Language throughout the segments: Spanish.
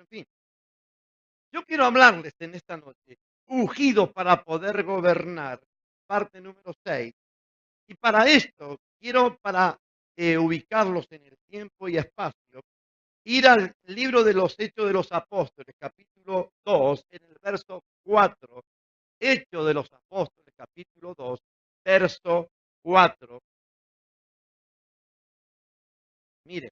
En fin, yo quiero hablarles en esta noche, ungido para poder gobernar, parte número 6. Y para esto, quiero para ubicarlos en el tiempo y espacio, ir al libro de los Hechos de los Apóstoles, capítulo 2, en el verso 4. Hechos de los Apóstoles, capítulo 2, verso 4. Mire,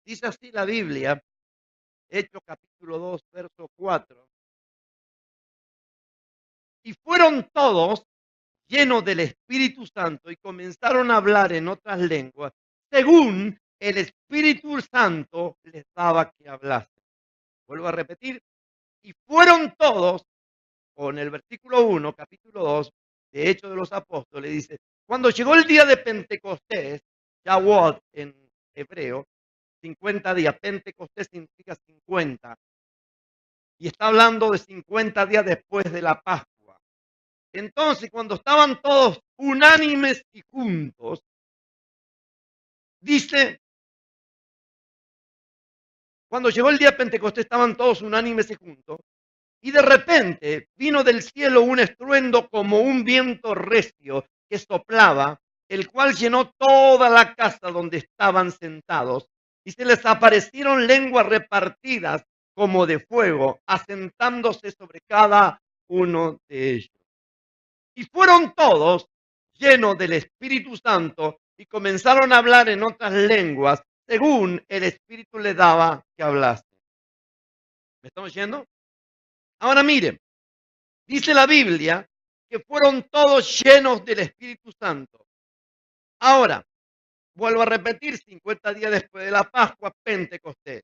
dice así la Biblia, Hechos capítulo 2, verso 4. Y fueron todos llenos del Espíritu Santo y comenzaron a hablar en otras lenguas, según el Espíritu Santo les daba que hablasen. Vuelvo a repetir, y fueron todos, con el versículo 1, capítulo 2, de Hechos de los Apóstoles, dice, cuando llegó el día de Pentecostés, Shavuot en hebreo, 50 días, Pentecostés significa 50, y está hablando de 50 días después de la Pascua. Entonces, cuando estaban todos unánimes y juntos, dice, cuando llegó el día de Pentecostés estaban todos unánimes y juntos, y de repente vino del cielo un estruendo como un viento recio que soplaba, el cual llenó toda la casa donde estaban sentados, y se les aparecieron lenguas repartidas como de fuego, asentándose sobre cada uno de ellos. Y fueron todos llenos del Espíritu Santo y comenzaron a hablar en otras lenguas, según el Espíritu les daba que hablasen. ¿Me estamos yendo? Ahora miren, dice la Biblia que fueron todos llenos del Espíritu Santo. Ahora, vuelvo a repetir, 50 días después de la Pascua, Pentecostés.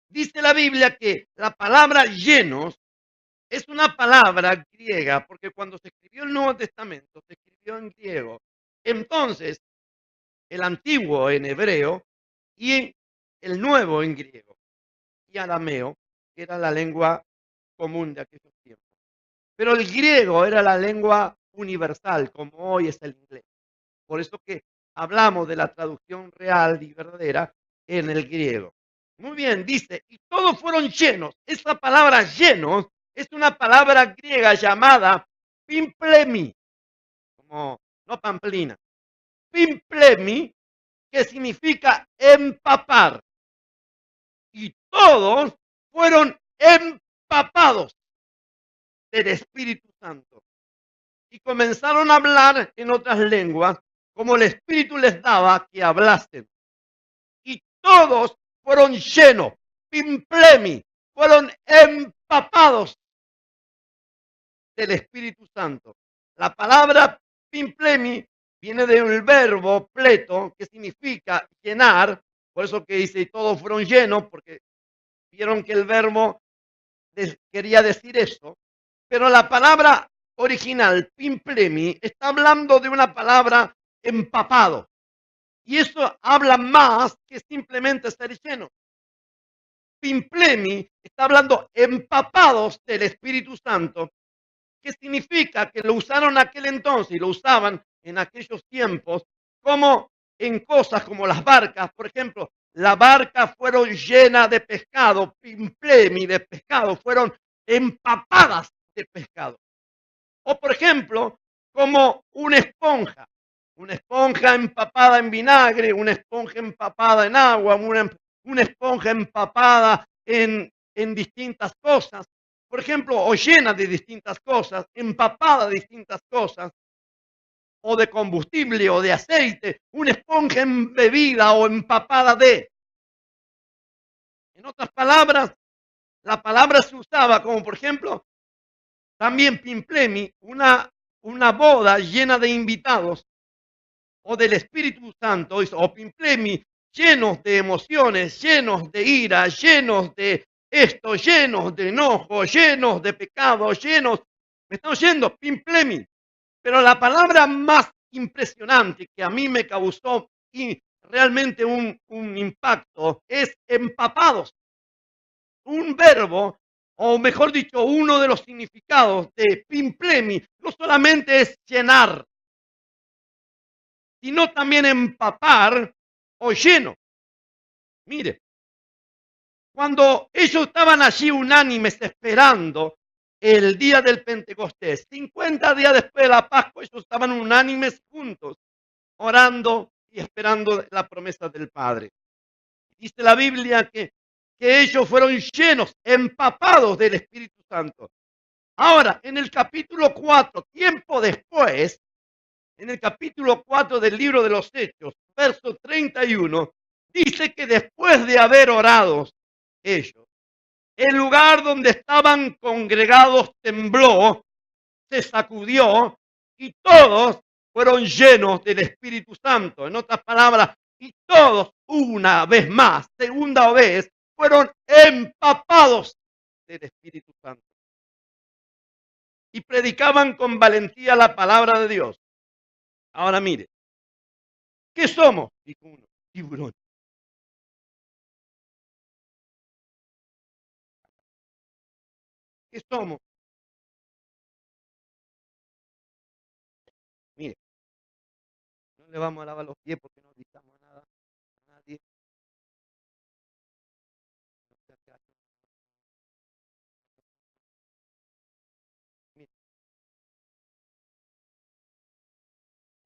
Dice la Biblia que la palabra llenos es una palabra griega, porque cuando se escribió el Nuevo Testamento, se escribió en griego. Entonces, el antiguo en hebreo y el nuevo en griego y arameo, que era la lengua común de aquellos tiempos. Pero el griego era la lengua universal, como hoy es el inglés. Por eso que hablamos de la traducción real y verdadera en el griego. Muy bien, dice, y todos fueron llenos. Esa palabra llenos es una palabra griega llamada pimplemi, como no pamplina. Pimplemi, que significa empapar. Y todos fueron empapados del Espíritu Santo. Y comenzaron a hablar en otras lenguas, como el Espíritu les daba que hablasen. Y todos fueron llenos, pimplemi, fueron empapados del Espíritu Santo. La palabra pimplemi viene del verbo pleto, que significa llenar, por eso que dice, y todos fueron llenos, porque vieron que el verbo quería decir eso, pero la palabra original, pimplemi, está hablando de una palabra empapado. Y eso habla más que simplemente ser lleno. Pimplemi está hablando empapados del Espíritu Santo, que significa que lo usaron en aquel entonces y lo usaban en aquellos tiempos como en cosas como las barcas. Por ejemplo, las barcas fueron llenas de pescado, pimplemi de pescado, fueron empapadas de pescado. O por ejemplo, como una esponja empapada en vinagre, una esponja empapada en agua, una esponja empapada en distintas cosas, por ejemplo, o llena de distintas cosas, empapada de distintas cosas, o de combustible o de aceite, una esponja embebida o empapada de. En otras palabras, la palabra se usaba como, por ejemplo, también pimplemi, una boda llena de invitados, o del Espíritu Santo, o pimplemi, llenos de emociones, llenos de ira, llenos de esto, llenos de enojo, llenos de pecado, llenos, me está oyendo, pimplemi. Pero la palabra más impresionante que a mí me causó y realmente un impacto es empapados. un verbo, o mejor dicho, uno de los significados de pimplemi, no solamente es llenar, sino también empapar o lleno. Mire, cuando ellos estaban allí unánimes esperando el día del Pentecostés, 50 días después de la Pascua, ellos estaban unánimes juntos, orando y esperando la promesa del Padre. Dice la Biblia que ellos fueron llenos, empapados del Espíritu Santo. Ahora, en el capítulo 4, tiempo después, en el capítulo 4 del libro de los Hechos, verso 31, dice que después de haber orado ellos, el lugar donde estaban congregados tembló, se sacudió y todos fueron llenos del Espíritu Santo. En otras palabras, y todos una vez más, segunda vez, fueron empapados del Espíritu Santo. Y predicaban con valentía la palabra de Dios. Ahora mire, ¿qué somos? Dijo uno, tiburón. ¿Qué somos? Mire, no le vamos a lavar los pies porque no gritamos nada a nadie. Mire,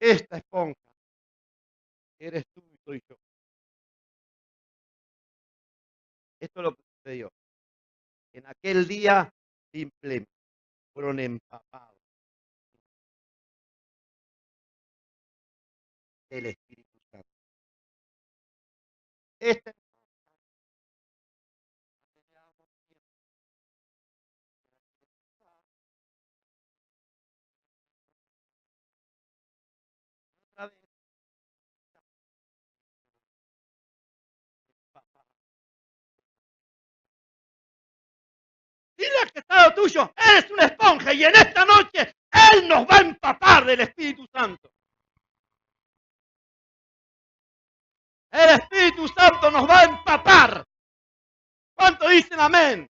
esta esponja eres tú y soy yo. Esto es lo que sucedió. En aquel día simplemente fueron empapados del Espíritu Santo. Esta otra vez empapados. Dile al que está al lado tuyo, eres una esponja y en esta noche Él nos va a empapar del Espíritu Santo. El Espíritu Santo nos va a empapar. ¿Cuánto dicen amén?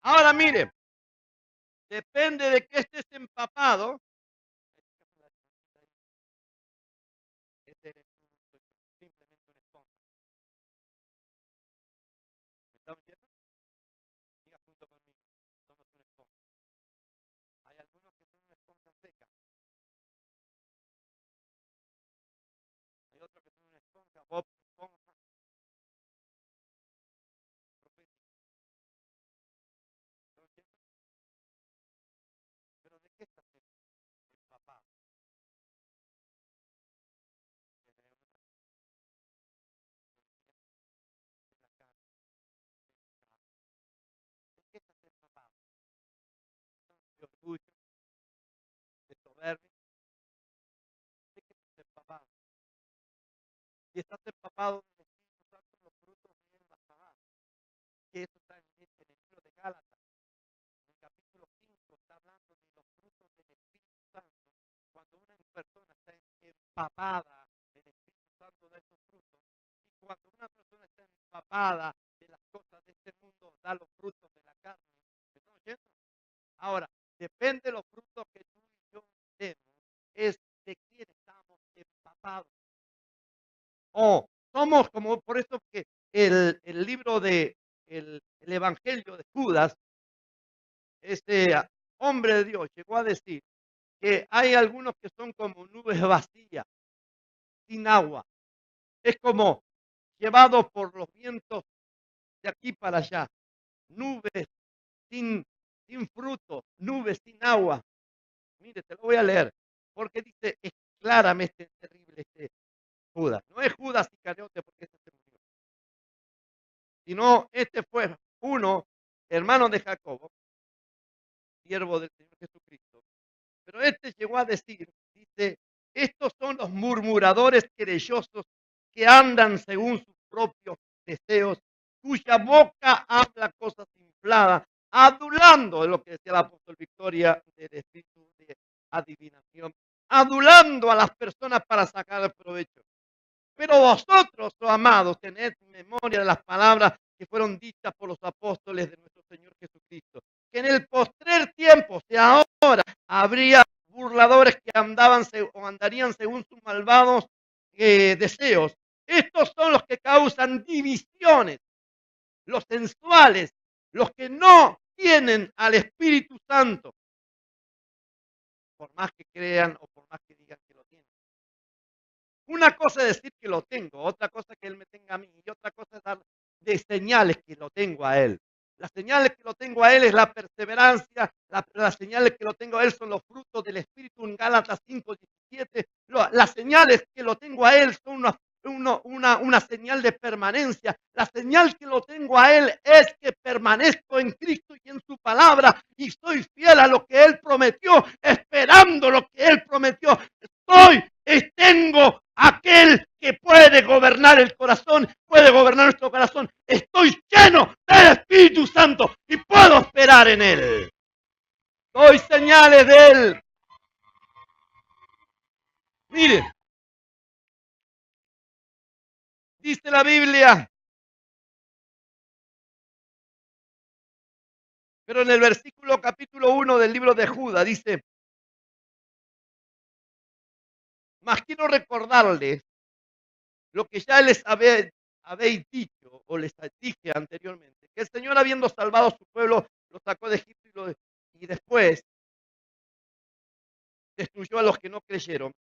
Ahora mire, depende de que estés empapado. Este eres simplemente una esponja. ¿Me está oyendo? Diga junto conmigo. Somos una esponja. Hay algunos que son una esponja seca. Hay otros que son una esponja, Bob Esponja, profética. ¿Me está oyendo? Pero ¿de qué estás empapado? De la carne, ¿de qué estás empapado? De orgullo, de soberbia, ¿de qué estás empapado? Si estás empapado del Espíritu Santo, los frutos vienen a pagar. Que eso está en el libro de Gálatas, en el capítulo 5, está hablando de los frutos del Espíritu Santo. Cuando una persona está empapada del Espíritu Santo de esos frutos, y cuando una persona está empapada de las cosas de este mundo, da los frutos de la carne. ¿Me están oyendo? Ahora, depende de los frutos que tú y yo demos, es de quién estamos empapados. O somos como, por eso que el libro de el Evangelio de Judas, este hombre de Dios llegó a decir que hay algunos que son como nubes vacías, sin agua. Es como llevados por los vientos de aquí para allá. Nubes sin, sin fruto, nubes sin agua. Mire, te lo voy a leer, porque dice, es claramente terrible este Judas. No es Judas Iscariote porque ese se murió, sino este fue uno, hermano de Jacobo, siervo del Señor Jesucristo. Pero este llegó a decir, dice, estos son los murmuradores querellosos que andan según sus propios deseos, cuya boca habla cosas infladas, adulando, es lo que decía el apóstol Victoria del espíritu de adivinación, adulando a las personas para sacar el provecho. Pero vosotros, oh amados, tened memoria de las palabras que fueron dichas por los apóstoles de nuestro Señor Jesucristo, que en el postrer tiempo, o sea, ahora, habría burladores que andarían según sus malvados deseos. Estos son los que causan divisiones, los sensuales, los que no tienen al Espíritu Santo, por más que crean o por más que digan que lo tienen. Una cosa es decir que lo tengo, otra cosa es que Él me tenga a mí, y otra cosa es dar de señales que lo tengo a Él. Las señales que lo tengo a Él es la perseverancia, las señales que lo tengo a Él son los frutos del Espíritu en Gálatas 5:17. Las señales que lo tengo a Él son una señal de permanencia. La señal que lo tengo a Él es que permanezco en Cristo y en su palabra y soy fiel a lo que Él prometió, esperando lo que Él prometió. Tengo aquel que puede gobernar el corazón, puede gobernar nuestro corazón. Estoy lleno del Espíritu Santo y puedo esperar en Él. Doy señales de Él. Mire, dice la Biblia, pero en el versículo capítulo 1 del libro de Judas dice: mas quiero recordarles lo que ya les habéis dicho o les dije anteriormente, que el Señor, habiendo salvado a su pueblo, lo sacó de Egipto y después destruyó a los que no creyeron.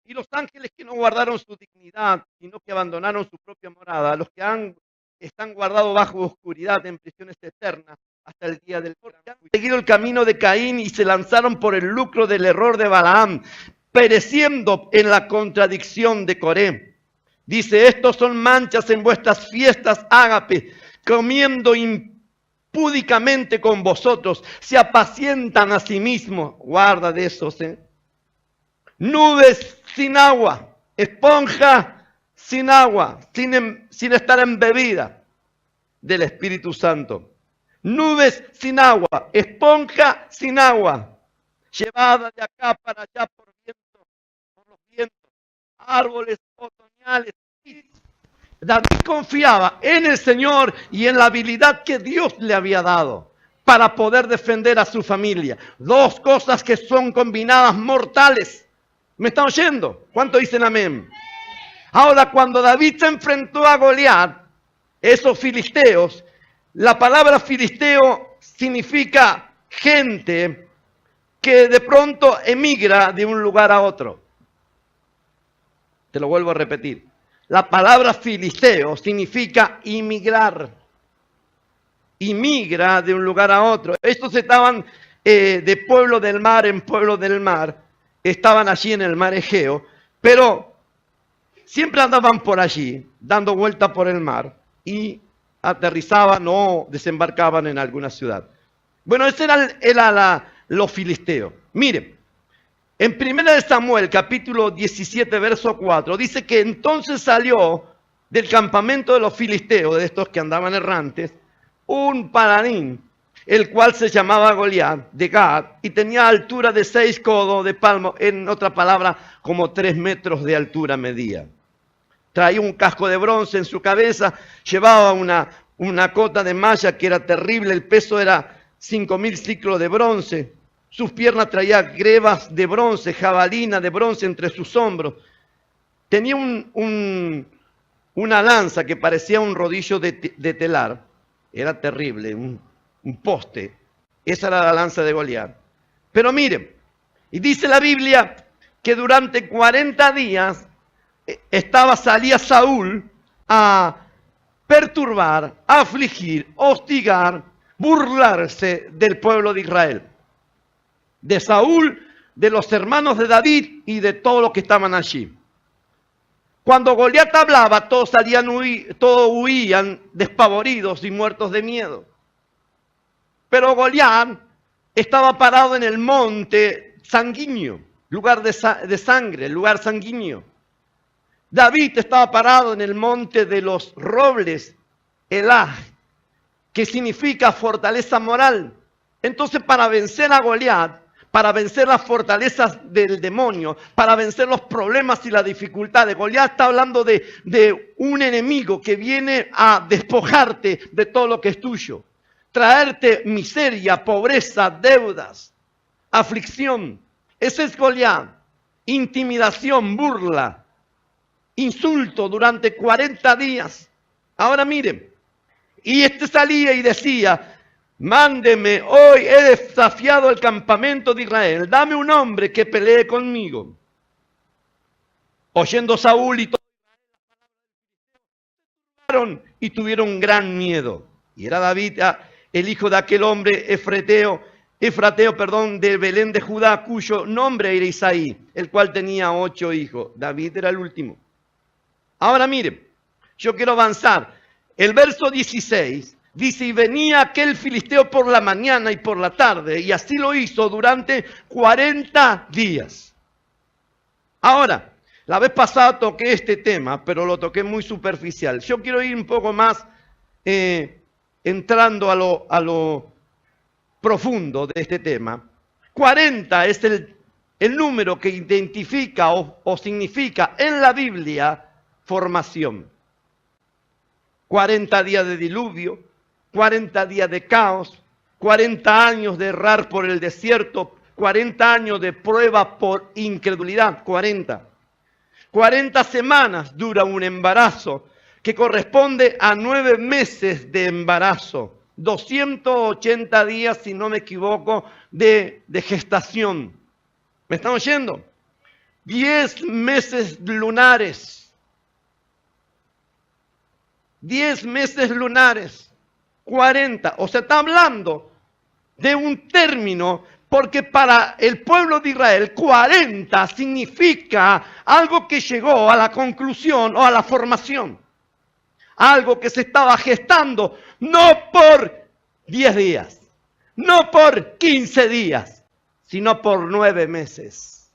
Y los ángeles que no guardaron su dignidad, sino que abandonaron su propia morada, los que están guardados bajo oscuridad en prisiones eternas hasta el día del juicio. Han seguido el camino de Caín y se lanzaron por el lucro del error de Balaam, pereciendo en la contradicción de Coré. Dice: estos son manchas en vuestras fiestas ágape, comiendo impúdicamente con vosotros, se apacientan a sí mismos. Guarda de esos, nubes sin agua, esponja sin agua, sin estar embebida del Espíritu Santo. Nubes sin agua, esponja sin agua, llevada de acá para allá por los vientos, árboles otoñales. David confiaba en el Señor y en la habilidad que Dios le había dado para poder defender a su familia. Dos cosas que son combinadas mortales. ¿Me están oyendo? ¿Cuánto dicen amén? Ahora, cuando David se enfrentó a Goliat, esos filisteos, la palabra filisteo significa gente que de pronto emigra de un lugar a otro. Te lo vuelvo a repetir. La palabra filisteo significa inmigrar. Inmigra de un lugar a otro. Estos estaban de pueblo del mar en pueblo del mar. Estaban allí en el mar Egeo, pero siempre andaban por allí, dando vuelta por el mar y aterrizaban o desembarcaban en alguna ciudad. Bueno, ese era los filisteos. Miren, en 1 Samuel, capítulo 17, verso 4, dice que entonces salió del campamento de los filisteos, de estos que andaban errantes, un paladín, el cual se llamaba Goliat, de Gad, y tenía altura de 6 codos de palmo, en otra palabra, como 3 metros de altura medía. Traía un casco de bronce en su cabeza, llevaba una cota de malla que era terrible, el peso era 5.000 ciclos de bronce. Sus piernas traía grebas de bronce, jabalina de bronce entre sus hombros. Tenía una lanza que parecía un rodillo de telar. Era terrible, un poste. Esa era la lanza de Goliat. Pero miren, y dice la Biblia que durante 40 días salía Saúl a perturbar, a afligir, hostigar, burlarse del pueblo de Israel. De Saúl, de los hermanos de David y de todos los que estaban allí. Cuando Goliat hablaba, todos huían despavoridos y muertos de miedo. Pero Goliat estaba parado en el monte sanguíneo, lugar de sangre, lugar sanguíneo. David estaba parado en el monte de los robles, Elah, que significa fortaleza moral. Entonces, para vencer a Goliat, para vencer las fortalezas del demonio, para vencer los problemas y las dificultades. Goliat está hablando de un enemigo que viene a despojarte de todo lo que es tuyo, traerte miseria, pobreza, deudas, aflicción. Ese es Goliat. Intimidación, burla, insulto durante 40 días. Ahora miren, y este salía y decía: mándeme, hoy he desafiado el campamento de Israel, dame un hombre que pelee conmigo. Oyendo Saúl y todo y tuvieron gran miedo. Y era David, el hijo de aquel hombre efrateo, de Belén de Judá, cuyo nombre era Isaí, el cual tenía 8 hijos. David era el último. Ahora miren, yo quiero avanzar. El verso 16 dice: y venía aquel filisteo por la mañana y por la tarde, y así lo hizo durante 40 días. Ahora, la vez pasada toqué este tema, pero lo toqué muy superficial. Yo quiero ir un poco más entrando a lo profundo de este tema. 40 es el número que identifica o significa en la Biblia formación. 40 días de diluvio, 40 días de caos, 40 años de errar por el desierto, 40 años de prueba por incredulidad, 40 semanas dura un embarazo que corresponde a 9 meses de embarazo, 280 días, si no me equivoco, de gestación. ¿Me están oyendo? 10 meses lunares. 10 meses lunares. 40. O sea, está hablando de un término, porque para el pueblo de Israel 40 significa algo que llegó a la conclusión o a la formación. Algo que se estaba gestando no por 10 días, no por 15 días, sino por 9 meses.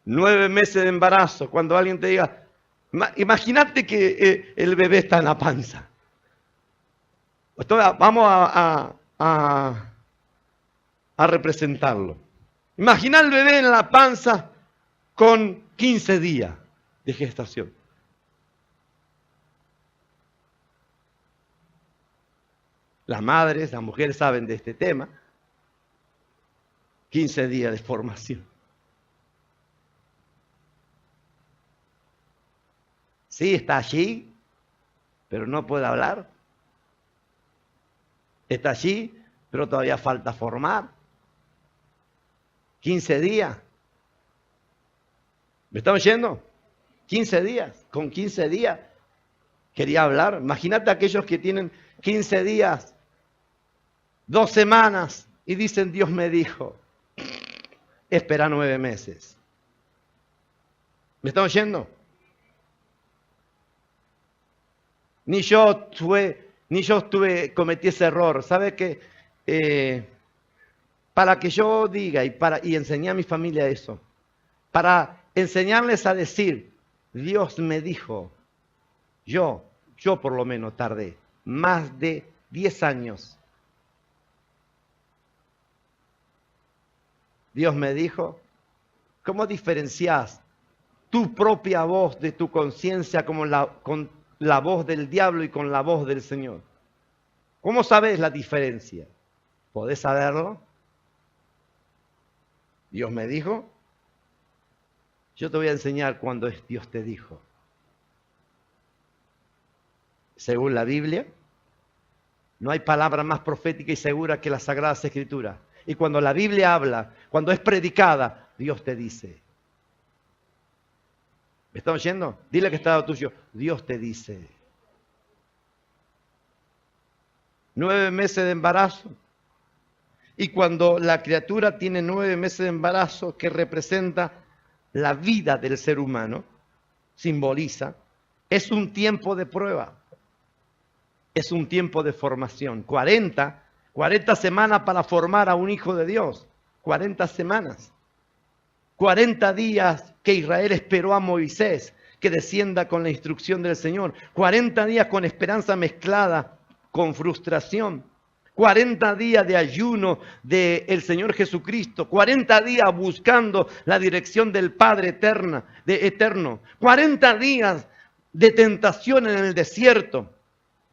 9 meses de embarazo. Cuando alguien te diga, imagínate que el bebé está en la panza. Entonces, vamos a representarlo. Imagina el bebé en la panza con 15 días de gestación. Las madres, las mujeres saben de este tema. 15 días de formación. Sí, está allí, pero no puede hablar. Está allí, pero todavía falta formar. 15 días. ¿Me están oyendo? 15 días. Con 15 días quería hablar. Imagínate aquellos que tienen 15 días, 2 semanas, y dicen: Dios me dijo. Espera 9 meses. ¿Me están oyendo? Ni yo cometí ese error. ¿Sabe qué? Para que yo diga y enseñé a mi familia eso, para enseñarles a decir: Dios me dijo, yo por lo menos tardé más de 10 años. Dios me dijo. ¿Cómo diferencias tu propia voz de tu conciencia con la voz del diablo y con la voz del Señor? ¿Cómo sabes la diferencia? ¿Podés saberlo? Dios me dijo. Yo te voy a enseñar cuando es Dios te dijo. Según la Biblia, no hay palabra más profética y segura que las Sagradas Escrituras. Y cuando la Biblia habla, cuando es predicada, Dios te dice. ¿Me están oyendo? Dile que está al lado tuyo. Dios te dice. 9 meses de embarazo. Y cuando la criatura tiene 9 meses de embarazo, que representa la vida del ser humano, simboliza, es un tiempo de prueba. Es un tiempo de formación. 40 semanas para formar a un hijo de Dios. 40 semanas. 40 días que Israel esperó a Moisés que descienda con la instrucción del Señor. 40 días con esperanza mezclada con frustración. 40 días de ayuno del Señor Jesucristo, 40 días buscando la dirección del Padre eterno, 40 días de tentación en el desierto.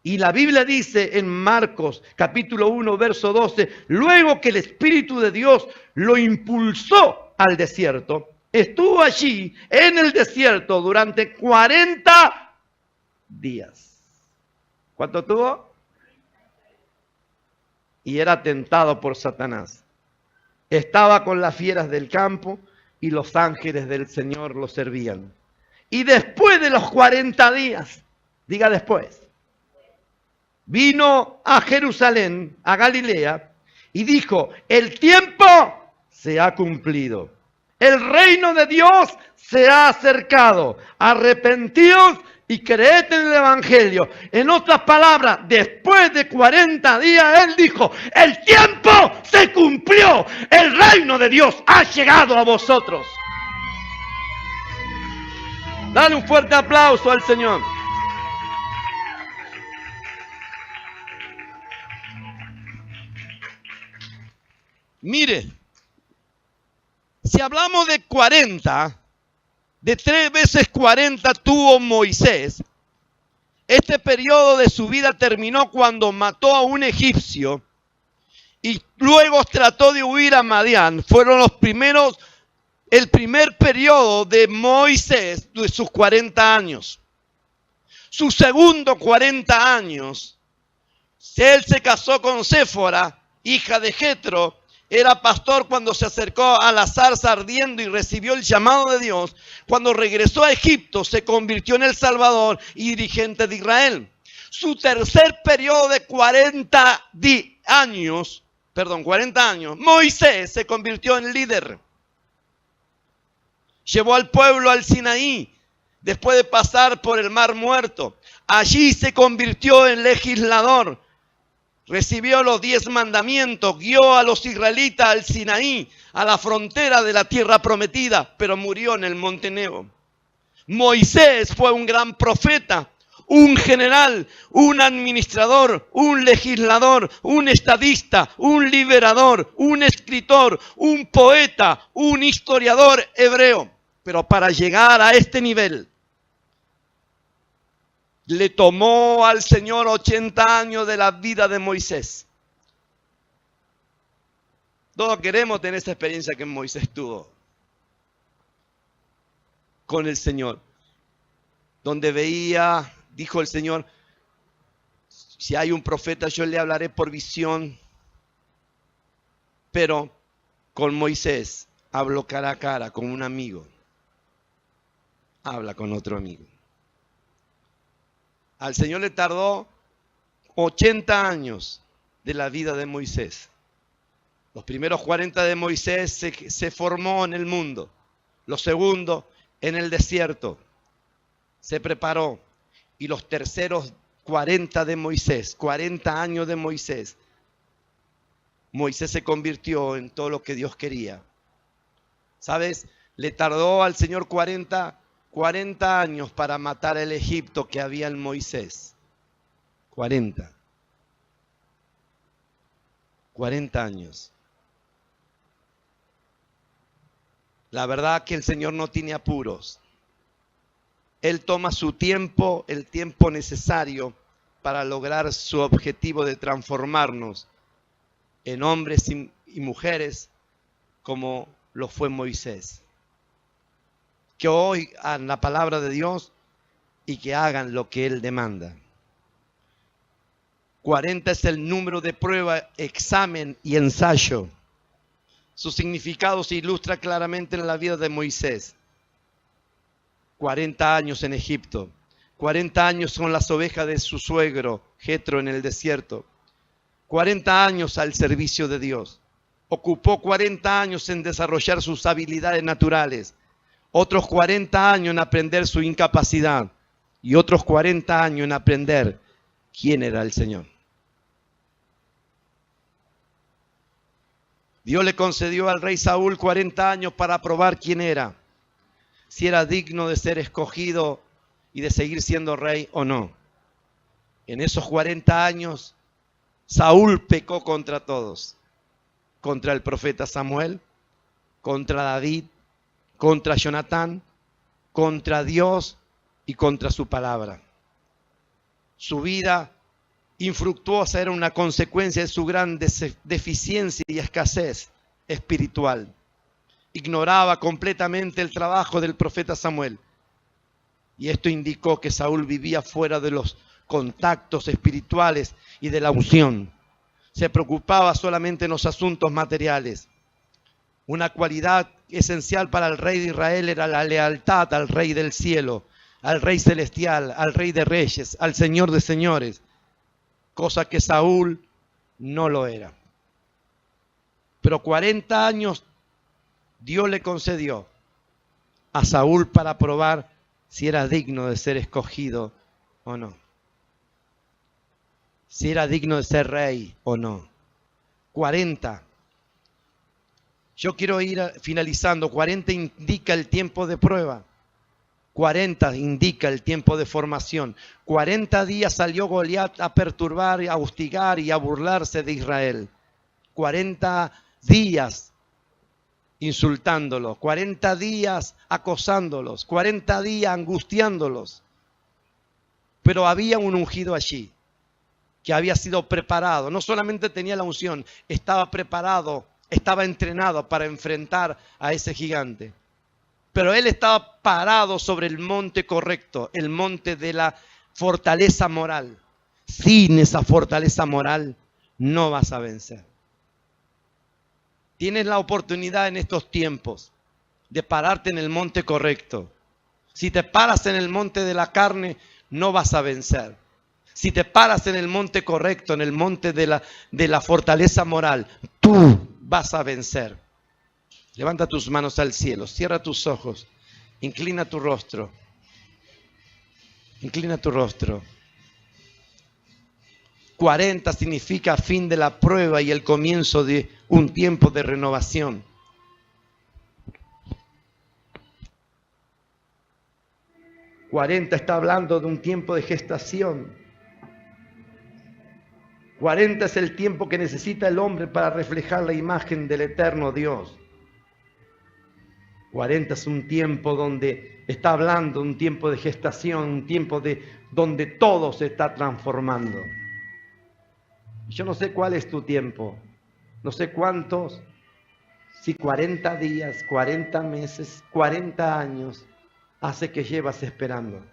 Y la Biblia dice en Marcos capítulo 1 verso 12, luego que el Espíritu de Dios lo impulsó al desierto, estuvo allí en el desierto durante 40 días. ¿Cuánto tuvo? Y era tentado por Satanás. Estaba con las fieras del campo y los ángeles del Señor lo servían. Y después de los 40 días, diga después, vino a Jerusalén, a Galilea, y dijo, el tiempo se ha cumplido. El reino de Dios se ha acercado. Arrepentíos y creed en el Evangelio. En otras palabras, después de 40 días, Él dijo, el tiempo se cumplió. El reino de Dios ha llegado a vosotros. Dale un fuerte aplauso al Señor. Mire, si hablamos de 40, de 3 veces 40 tuvo Moisés, este periodo de su vida terminó cuando mató a un egipcio y luego trató de huir a Madián. Fueron el primer periodo de Moisés de sus 40 años. Sus segundos 40 años, él se casó con Séfora, hija de Jetro. Era pastor cuando se acercó a la zarza ardiendo y recibió el llamado de Dios. Cuando regresó a Egipto, se convirtió en el Salvador y dirigente de Israel. Su tercer periodo de 40 años, Moisés se convirtió en líder. Llevó al pueblo al Sinaí, después de pasar por el Mar Muerto. Allí se convirtió en legislador. Recibió los 10 mandamientos, guió a los israelitas al Sinaí, a la frontera de la tierra prometida, pero murió en el monte Nebo. Moisés fue un gran profeta, un general, un administrador, un legislador, un estadista, un liberador, un escritor, un poeta, un historiador hebreo. Pero para llegar a este nivel, le tomó al Señor 80 años de la vida de Moisés. Todos queremos tener esa experiencia que Moisés tuvo con el Señor. Donde veía, dijo el Señor, si hay un profeta yo le hablaré por visión. Pero con Moisés habló cara a cara, con un amigo. Habla con otro amigo. Al Señor le tardó 80 años de la vida de Moisés. Los primeros 40 de Moisés se formó en el mundo. Los segundos en el desierto. Se preparó. Y los terceros 40 de Moisés, 40 años de Moisés, Moisés se convirtió en todo lo que Dios quería. ¿Sabes? Le tardó al Señor 40 años para matar el Egipto que había en Moisés. 40 años. La verdad que el Señor no tiene apuros. Él toma su tiempo, el tiempo necesario para lograr su objetivo de transformarnos en hombres y mujeres como lo fue Moisés. Que oigan la palabra de Dios y que hagan lo que Él demanda. 40 es el número de prueba, examen y ensayo. Su significado se ilustra claramente en la vida de Moisés. 40 años en Egipto. 40 años son las ovejas de su suegro, Jetro, en el desierto. 40 años al servicio de Dios. Ocupó 40 años en desarrollar sus habilidades naturales. Otros 40 años en aprender su incapacidad. Y otros 40 años en aprender quién era el Señor. Dios le concedió al rey Saúl 40 años para probar quién era. Si era digno de ser escogido y de seguir siendo rey o no. En esos 40 años, Saúl pecó contra todos, contra el profeta Samuel, contra David, contra Jonatán, contra Dios y contra su palabra. Su vida infructuosa era una consecuencia de su gran deficiencia y escasez espiritual. Ignoraba completamente el trabajo del profeta Samuel. Y esto indicó que Saúl vivía fuera de los contactos espirituales y de la unción. Se preocupaba solamente en los asuntos materiales. Una cualidad esencial para el rey de Israel era la lealtad al Rey del cielo, al Rey celestial, al Rey de reyes, al Señor de señores, cosa que Saúl no lo era. Pero 40 años Dios le concedió a Saúl para probar si era digno de ser escogido o no. Si era digno de ser rey o no. 40. Yo quiero ir finalizando. 40 indica el tiempo de prueba. 40 indica el tiempo de formación. 40 días salió Goliat a perturbar, a hostigar y a burlarse de Israel. 40 días insultándolos, 40 días acosándolos, 40 días angustiándolos. Pero había un ungido allí que había sido preparado. No solamente tenía la unción, estaba preparado, estaba entrenado para enfrentar a ese gigante. Pero él estaba parado sobre el monte correcto, el monte de la fortaleza moral. Sin esa fortaleza moral no vas a vencer. Tienes la oportunidad en estos tiempos de pararte en el monte correcto. Si te paras en el monte de la carne, no vas a vencer. Si te paras en el monte correcto, en el monte de la fortaleza moral, tú vas a vencer. Levanta tus manos al cielo, cierra tus ojos, inclina tu rostro. Inclina tu rostro. 40 significa fin de la prueba y el comienzo de un tiempo de renovación. $40 está hablando de un tiempo de gestación. 40 es el tiempo que necesita el hombre para reflejar la imagen del eterno Dios. 40 es un tiempo donde está hablando, un tiempo de gestación, un tiempo donde todo se está transformando. Yo no sé cuál es tu tiempo, no sé cuántos, si 40 días, 40 meses, 40 años hace que llevas esperando.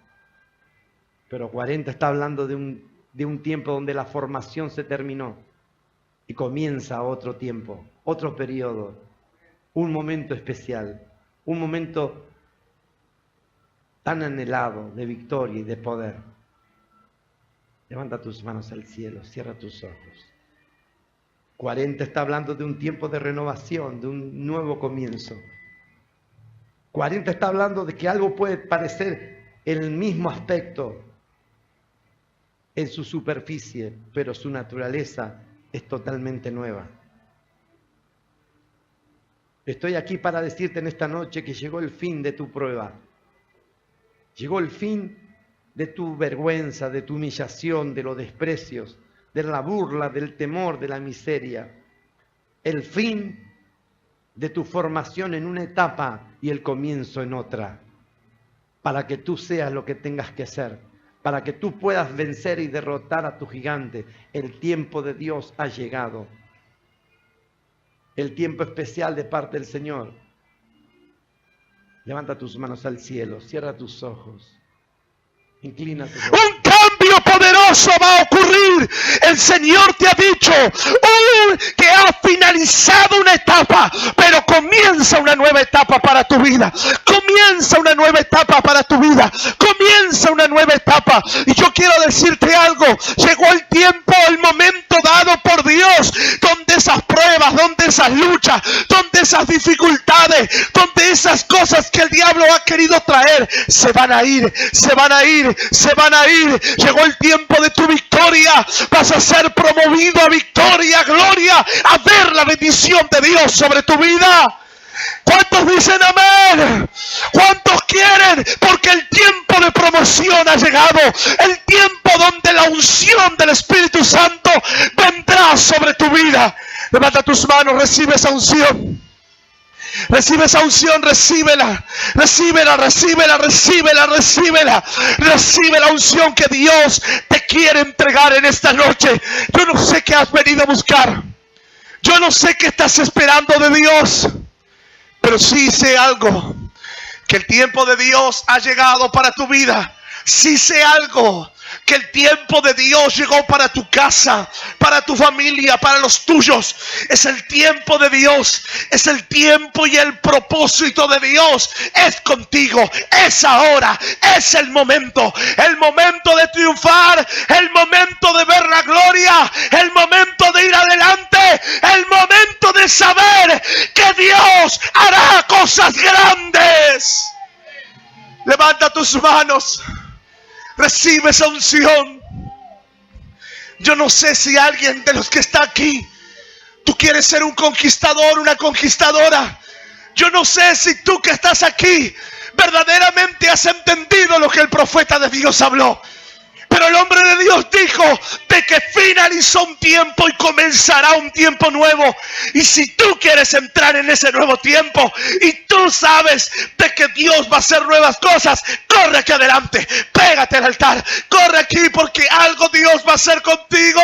Pero 40 está hablando de un tiempo donde la formación se terminó y comienza otro tiempo, otro periodo, un momento especial, un momento tan anhelado de victoria y de poder. Levanta tus manos al cielo, cierra tus ojos. 40 está hablando de un tiempo de renovación, de un nuevo comienzo. 40 está hablando de que algo puede parecer el mismo aspecto en su superficie, pero su naturaleza es totalmente nueva. Estoy aquí para decirte en esta noche que llegó el fin de tu prueba. Llegó el fin de tu vergüenza, de tu humillación, de los desprecios, de la burla, del temor, de la miseria. El fin de tu formación en una etapa y el comienzo en otra. Para que tú seas lo que tengas que ser. Para que tú puedas vencer y derrotar a tu gigante. El tiempo de Dios ha llegado. El tiempo especial de parte del Señor. Levanta tus manos al cielo, cierra tus ojos. Inclina tu rostro. Un cambio poderoso va a ocurrir. El Señor te ha dicho que ha finalizado una etapa, pero comienza una nueva etapa para tu vida. Comienza una nueva etapa para tu vida. Comienza una nueva etapa. Y yo quiero decirte algo. Llegó el tiempo, el momento dado por Dios, donde esas pruebas, donde esas luchas, donde esas dificultades, donde esas cosas que el diablo ha querido traer, se van a ir, se van a ir, se van a ir. Llegó el tiempo de tu victoria. Vas a ser promovido a victoria, gloria, a ver la bendición de Dios sobre tu vida. ¿Cuántos dicen amén? ¿Cuántos quieren? Porque el tiempo de promoción restauración ha llegado. El tiempo donde la unción del Espíritu Santo vendrá sobre tu vida. Levanta tus manos, recibe esa unción. Recibe esa unción, recíbela, recíbela, recíbela, recíbela, recíbela. Recibe la unción que Dios te quiere entregar en esta noche. Yo no sé qué has venido a buscar. Yo no sé qué estás esperando de Dios. Pero sí sé algo, que el tiempo de Dios ha llegado para tu vida. Sí sé algo, que el tiempo de Dios llegó para tu casa, para tu familia, para los tuyos. Es el tiempo de Dios, es el tiempo y el propósito de Dios. Es contigo, es ahora, es el momento de triunfar, el momento de ver la gloria, el momento de ir adelante, el momento de saber que Dios hará cosas grandes. Levanta tus manos. Recibe esa unción. Yo no sé si alguien de los que está aquí, tú quieres ser un conquistador, una conquistadora. Yo no sé si tú que estás aquí verdaderamente has entendido lo que el profeta de Dios habló. Pero el hombre de Dios dijo de que finalizó un tiempo y comenzará un tiempo nuevo. Y si tú quieres entrar en ese nuevo tiempo y tú sabes de que Dios va a hacer nuevas cosas, corre aquí adelante, pégate al altar, corre aquí porque algo Dios va a hacer contigo.